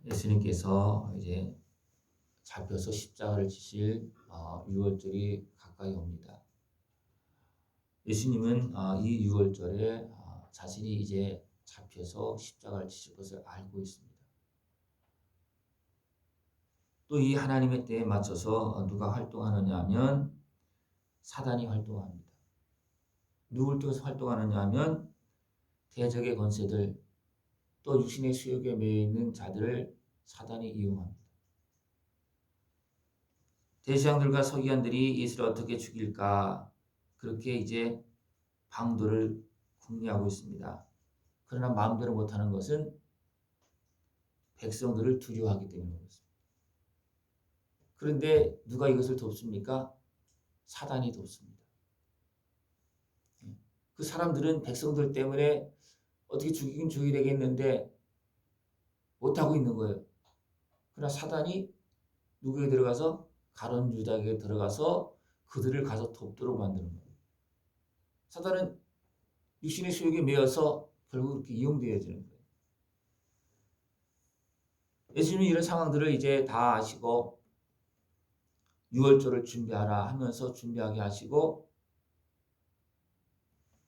예수님께서 이제 잡혀서 십자가를 지실 6월절이 가까이 옵니다. 예수님은 이 6월절에 자신이 이제 잡혀서 십자가를 지실 것을 알고 있습니다. 또 이 하나님의 때에 맞춰서 누가 활동하느냐 하면 사단이 활동합니다. 누굴 통해서 활동하느냐 하면 대적의 권세들, 또 육신의 수욕에 매여 있는 자들을 사단이 이용합니다. 대제사장들과 서기관들이 예수를 어떻게 죽일까 그렇게 이제 방도를 궁리하고 있습니다. 그러나 마음대로 못하는 것은 백성들을 두려워하기 때문에 그렇습니다. 그런데 누가 이것을 돕습니까? 사단이 돕습니다. 그 사람들은 백성들 때문에 어떻게 죽이긴 죽여야 되겠는데 못하고 있는 거예요. 그러나 사단이 누구에게 들어가서 가룟 유다에게 들어가서 그들을 가서 돕도록 만드는 거예요. 사단은 육신의 수욕에 매여서 결국 그렇게 이용되어지는 거예요. 예수님이 이런 상황들을 이제 다 아시고 6월절을 준비하라 하면서 준비하게 하시고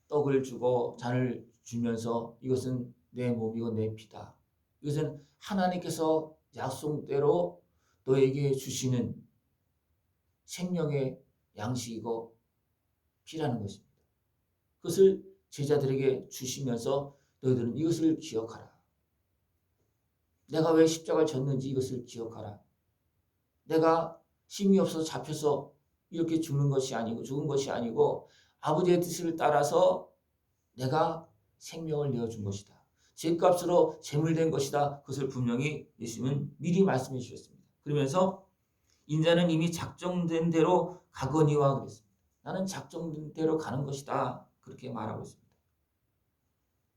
떡을 주고 잔을 주면서 이것은 내 몸이고 내 피다. 이것은 하나님께서 약속대로 너에게 주시는 생명의 양식이고 피라는 것입니다. 그것을 제자들에게 주시면서 너희들은 이것을 기억하라. 내가 왜 십자가를 졌는지 이것을 기억하라. 내가 힘이 없어서 잡혀서 이렇게 죽은 것이 아니고 아버지의 뜻을 따라서 내가 생명을 내어준 것이다. 죄값으로 제물된 것이다. 그것을 분명히 예수님은 미리 말씀해 주셨습니다. 그러면서 인자는 이미 작정된 대로 가거니와 그랬습니다. 나는 작정된 대로 가는 것이다. 그렇게 말하고 있습니다.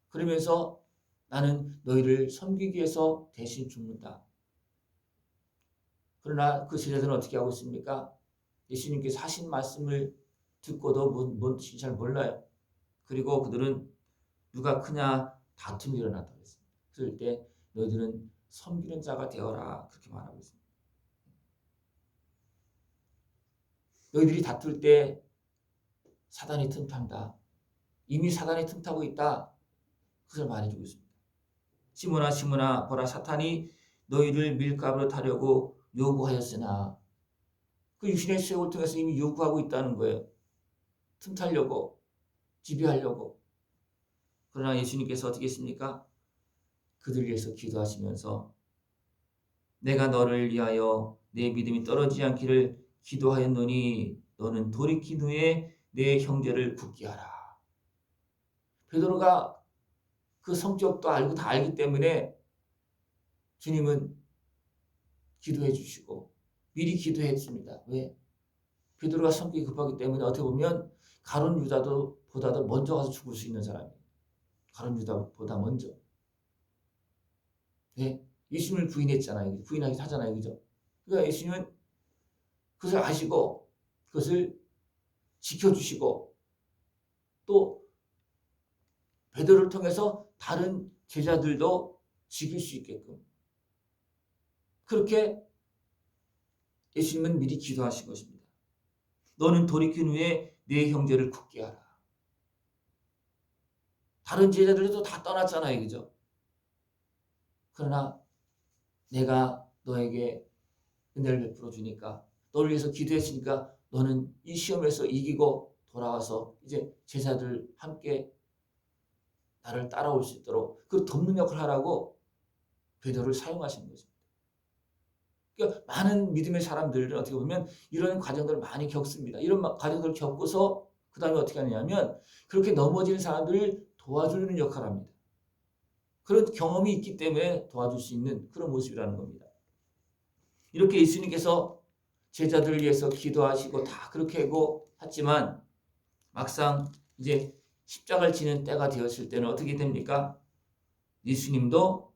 그러면서 나는 너희를 섬기기 위해서 대신 죽는다. 그러나 그 제자들은 어떻게 하고 있습니까? 예수님께서 하신 말씀을 듣고도 뭔지 잘 몰라요. 그리고 그들은 누가 크냐 다툼이 일어났다고 했습니다. 그럴 때 너희들은 섬기는 자가 되어라 그렇게 말하고 있습니다. 너희들이 다툴 때 사단이 틈탄다. 이미 사단이 틈타고 있다. 그것을 말해주고 있습니다. 시몬아 시몬아 보라 사탄이 너희를 밀가부로 타려고 요구하였으나 그 육신의 수욕을 통해서 이미 요구하고 있다는 거예요. 틈타려고 지배하려고. 그러나 예수님께서 어떻게 했습니까? 그들을 위해서 기도하시면서 내가 너를 위하여 내 믿음이 떨어지지 않기를 기도하였노니 너는 돌이킨 후에 내 형제를 굳게 하라. 베드로가 그 성격도 알고 다 알기 때문에 주님은 기도해 주시고 미리 기도해 줍니다. 왜? 베드로가 성격이 급하기 때문에 어떻게 보면 가룟 유다도 보다도 먼저 가서 죽을 수 있는 사람이에요. 가룟 유다보다 먼저. 왜? 예수님을 부인했잖아요. 부인하기도 하잖아요. 그죠? 그러니까 예수님은 그것을 아시고 그것을 지켜주시고 또 베드로를 통해서 다른 제자들도 지킬 수 있게끔 그렇게 예수님은 미리 기도하신 것입니다. 너는 돌이킨 후에 네 형제를 굳게 하라. 다른 제자들도 다 떠났잖아요. 그죠? 그러나 내가 너에게 은혜를 베풀어 주니까 너를 위해서 기도했으니까 너는 이 시험에서 이기고 돌아와서 이제 제자들 함께 나를 따라올 수 있도록 그 돕는 역할을 하라고 베드로를 사용하시는 것입니다. 그러니까 많은 믿음의 사람들은 어떻게 보면 이런 과정들을 많이 겪습니다. 이런 과정들을 겪고서 그 다음에 어떻게 하느냐면 그렇게 넘어지는 사람들을 도와주는 역할을 합니다. 그런 경험이 있기 때문에 도와줄 수 있는 그런 모습이라는 겁니다. 이렇게 예수님께서 제자들을 위해서 기도하시고 다 그렇게 하고 했지만 막상 이제 십자가를 지는 때가 되었을 때는 어떻게 됩니까? 예수님도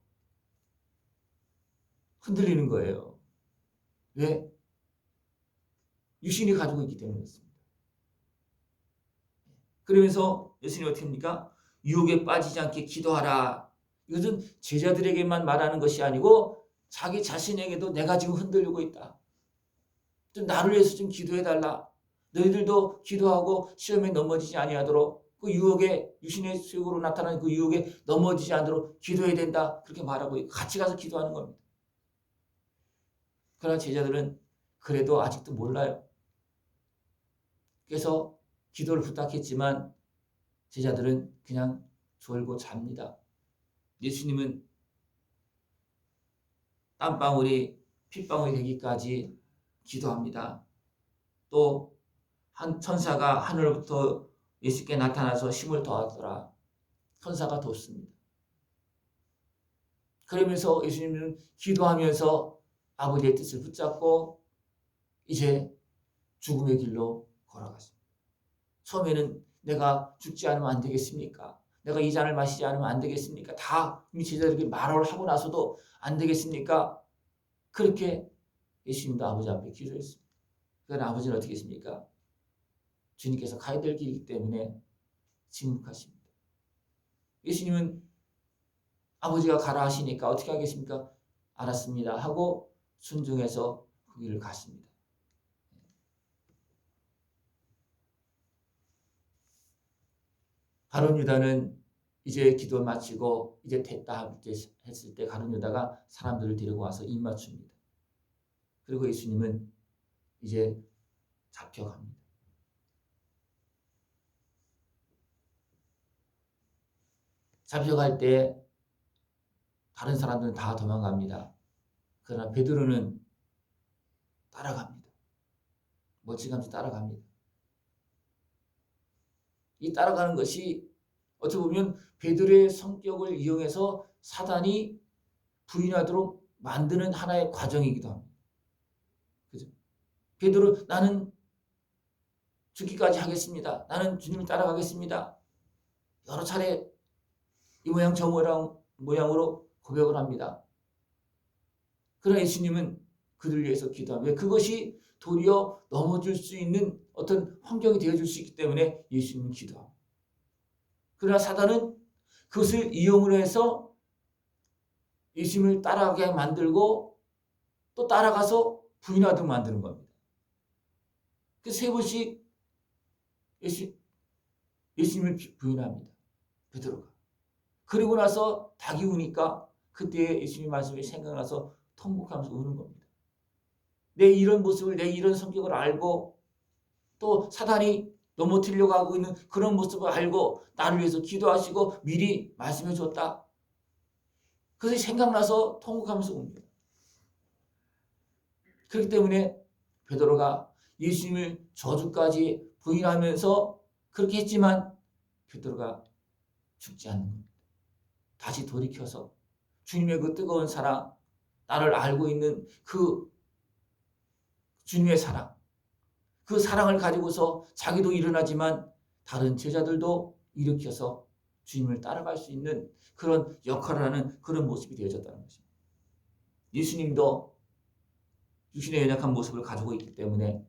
흔들리는 거예요. 왜? 육신이 가지고 있기 때문에 그렇습니다. 그러면서 예수님이 어떻게 합니까? 유혹에 빠지지 않게 기도하라. 이것은 제자들에게만 말하는 것이 아니고 자기 자신에게도 내가 지금 흔들리고 있다. 좀 나를 위해서 좀 기도해달라. 너희들도 기도하고 시험에 넘어지지 아니하도록 그 유혹에 유신의 수욕으로 나타나는 그 유혹에 넘어지지 않도록 기도해야 된다. 그렇게 말하고 같이 가서 기도하는 겁니다. 그러나 제자들은 그래도 아직도 몰라요. 그래서 기도를 부탁했지만 제자들은 그냥 졸고 잡니다. 예수님은 땀방울이 핏방울이 되기까지 기도합니다. 또 한 천사가 하늘로부터 예수께 나타나서 힘을 더하더라. 천사가 돋습니다. 그러면서 예수님은 기도하면서 아버지의 뜻을 붙잡고 이제 죽음의 길로 걸어갔습니다. 처음에는 내가 죽지 않으면 안 되겠습니까? 내가 이 잔을 마시지 않으면 안 되겠습니까? 다 이미 제자들에게 말을 하고 나서도 안 되겠습니까? 그렇게 예수님도 아버지 앞에 기도했습니다. 그러나 아버지는 어떻게 했습니까? 주님께서 가야 될 길이기 때문에 침묵하십니다. 예수님은 아버지가 가라 하시니까 어떻게 하겠습니까? 알았습니다 하고 순종해서 그 길을 갔습니다. 가룟 유다는 이제 기도 마치고 이제 됐다 했을 때 가룟 유다가 사람들을 데리고 와서 입맞춥니다. 그리고 예수님은 이제 잡혀갑니다. 잡혀갈 때 다른 사람들은 다 도망갑니다. 그러나 베드로는 따라갑니다. 멀찌감치 따라갑니다. 이 따라가는 것이 어떻게 보면 베드로의 성격을 이용해서 사단이 부인하도록 만드는 하나의 과정이기도 합니다. 그죠? 베드로 나는 죽기까지 하겠습니다. 나는 주님을 따라가겠습니다. 여러 차례 이 모양 저 모양으로 고백을 합니다. 그러나 예수님은 그들 위해서 기도합니다. 그것이 도리어 넘어질 수 있는 어떤 환경이 되어줄 수 있기 때문에 예수님은 기도합니다. 그러나 사단은 그것을 이용을 해서 예수님을 따라가게 만들고 또 따라가서 부인하도록 만드는 겁니다. 그 세 번씩 예수님을 부인합니다. 베드로가. 그리고 나서 닭이 우니까 그때 예수님 말씀이 생각나서 통곡하면서 우는 겁니다. 내 이런 모습을, 내 이런 성격을 알고 또 사단이 넘어뜨리려고 하고 있는 그런 모습을 알고 나를 위해서 기도하시고 미리 말씀해 줬다. 그것이 생각나서 통곡하면서 웁니다. 그렇기 때문에 베드로가 예수님을 저주까지 부인하면서 그렇게 했지만 베드로가 죽지 않는 겁니다. 다시 돌이켜서 주님의 그 뜨거운 사랑, 나를 알고 있는 그 주님의 사랑, 그 사랑을 가지고서 자기도 일어나지만 다른 제자들도 일으켜서 주님을 따라갈 수 있는 그런 역할을 하는 그런 모습이 되어졌다는 것입니다. 예수님도 육신의 연약한 모습을 가지고 있기 때문에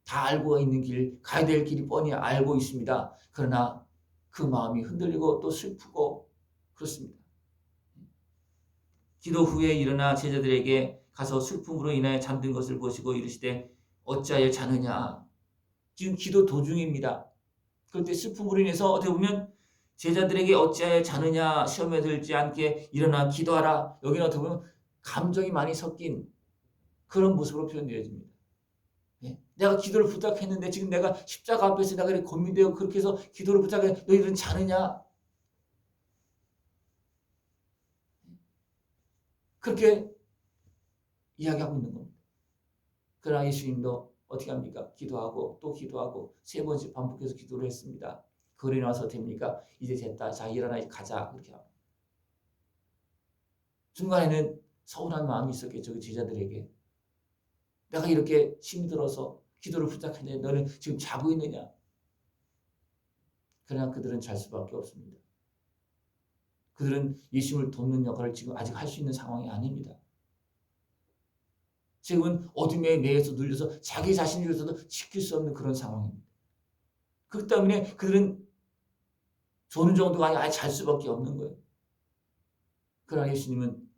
다 알고 있는 길, 가야 될 길이 뻔히 알고 있습니다. 그러나 그 마음이 흔들리고 또 슬프고 그렇습니다. 기도 후에 일어나 제자들에게 가서 슬픔으로 인하여 잠든 것을 보시고 이르시되 어찌하여 자느냐. 지금 기도 도중입니다. 그럴 때 슬픔으로 인해서 어떻게 보면 제자들에게 어찌하여 자느냐, 시험에 들지 않게 일어나 기도하라. 여기는 어떻게 보면 감정이 많이 섞인 그런 모습으로 표현되어집니다. 네? 내가 기도를 부탁했는데 지금 내가 십자가 앞에서 내가 이렇게 고민되고 그렇게 해서 기도를 부탁해 너희들은 자느냐? 그렇게 이야기하고 있는 겁니다. 그러나 예수님도 어떻게 합니까? 기도하고 또 기도하고 세 번씩 반복해서 기도를 했습니다. 그러고 나서 됩니까? 이제 됐다. 자 일어나 가자. 그렇게 합니다. 중간에는 서운한 마음이 있었겠죠. 그 제자들에게. 내가 이렇게 힘이 들어서 기도를 부탁했는데 너는 지금 자고 있느냐? 그러나 그들은 잘 수밖에 없습니다. 그들은 예수님을 돕는 역할을 지금 아직 할 수 있는 상황이 아닙니다. 지금은 어둠의 매에서 눌려서 자기 자신으로서도 지킬 수 없는 그런 상황입니다. 그렇기 때문에 그들은 조는 정도가 아니라 아예 잘 수밖에 없는 거예요. 그러나 예수님은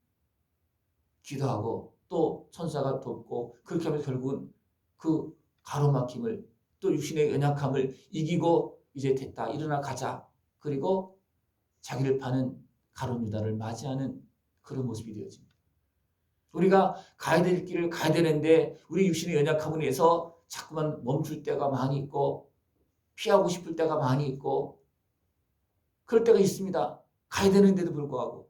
기도하고 또 천사가 돕고 그렇게 하면 결국은 그 가로막힘을 또 육신의 연약함을 이기고 이제 됐다. 일어나 가자. 그리고 자기를 파는 가룟 유다를 맞이하는 그런 모습이 되어집니다. 우리가 가야 될 길을 가야 되는데 우리 육신의 연약함을 위해서 자꾸만 멈출 때가 많이 있고 피하고 싶을 때가 많이 있고 그럴 때가 있습니다. 가야 되는데도 불구하고.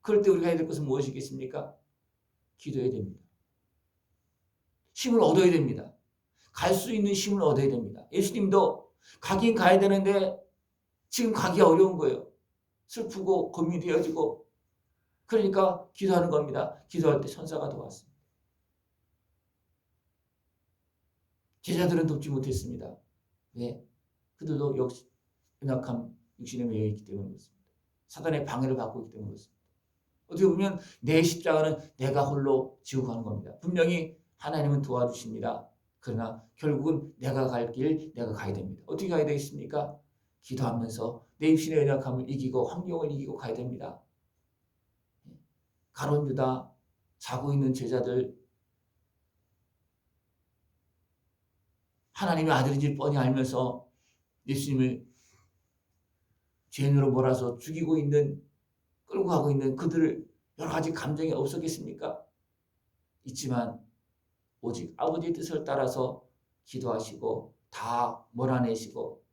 그럴 때 우리가 해야 될 것은 무엇이겠습니까? 기도해야 됩니다. 힘을 얻어야 됩니다. 갈 수 있는 힘을 얻어야 됩니다. 예수님도 가긴 가야 되는데 지금 가기가 어려운 거예요. 슬프고 고민이 되어지고 그러니까 기도하는 겁니다. 기도할 때 천사가 도왔습니다. 제자들은 돕지 못했습니다. 왜? 그들도 역시 연약함 육신에 매여 있기 때문에 그렇습니다. 사단의 방해를 받고 있기 때문에 그렇습니다. 어떻게 보면 내 십자가는 내가 홀로 지고 가는 겁니다. 분명히 하나님은 도와주십니다. 그러나 결국은 내가 갈 길 내가 가야 됩니다. 어떻게 가야 되겠습니까? 기도하면서 내 육신의 연약함을 이기고 환경을 이기고 가야 됩니다. 가룟 유다 자고 있는 제자들 하나님의 아들인지 뻔히 알면서 예수님을 죄인으로 몰아서 죽이고 있는 끌고 가고 있는 그들을 여러 가지 감정이 없었겠습니까? 있지만 오직 아버지의 뜻을 따라서 기도하시고 다 몰아내시고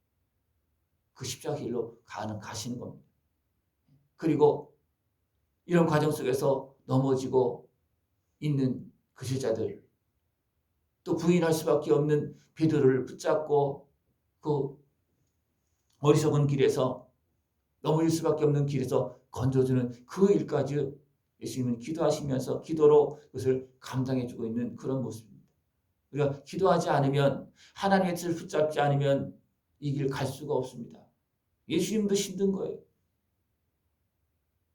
그 십자가 길로 가시는 겁니다. 그리고 이런 과정 속에서 넘어지고 있는 그 제자들 또 부인할 수밖에 없는 베드로를 붙잡고 그 어리석은 길에서 넘어질 수밖에 없는 길에서 건져주는 그 일까지 예수님은 기도하시면서 기도로 그것을 감당해주고 있는 그런 모습입니다. 우리가 기도하지 않으면 하나님의 뜻을 붙잡지 않으면 이 길 갈 수가 없습니다. 예수님도 힘든 거예요.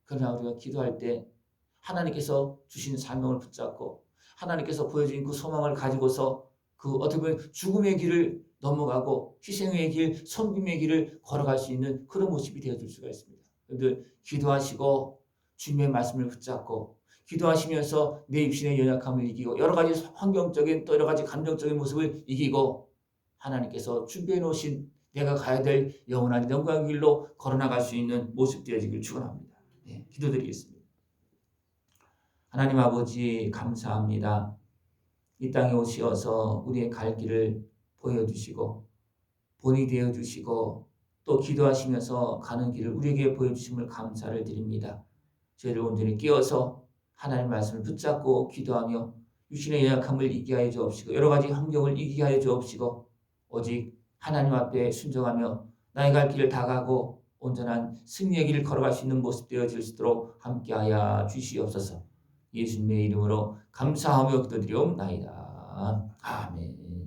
그러나 우리가 기도할 때 하나님께서 주신 사명을 붙잡고 하나님께서 보여주신 그 소망을 가지고서 그 어떻게 보면 죽음의 길을 넘어가고 희생의 길, 섬김의 길을 걸어갈 수 있는 그런 모습이 되어줄 수가 있습니다. 여러분들 기도하시고 주님의 말씀을 붙잡고 기도하시면서 내 육신의 연약함을 이기고 여러 가지 환경적인 또 여러 가지 감정적인 모습을 이기고 하나님께서 준비해 놓으신 내가 가야 될 영원한 영광의 길로 걸어나갈 수 있는 모습 되어지길 축원합니다. 네, 기도드리겠습니다. 하나님 아버지 감사합니다. 이 땅에 오시어서 우리의 갈 길을 보여주시고 본이 되어주시고 또 기도하시면서 가는 길을 우리에게 보여주심을 감사를 드립니다. 저희를 온전히 깨어서 하나님의 말씀을 붙잡고 기도하며 육신의 연약함을 이기게 하여 주옵시고 여러 가지 환경을 이기게 하여 주옵시고 오직 하나님 앞에 순종하며 나의 갈 길을 다 가고 온전한 승리의 길을 걸어갈 수 있는 모습 되어질 수 있도록 함께하여 주시옵소서. 예수님의 이름으로 감사하며 기도드리옵나이다. 아멘.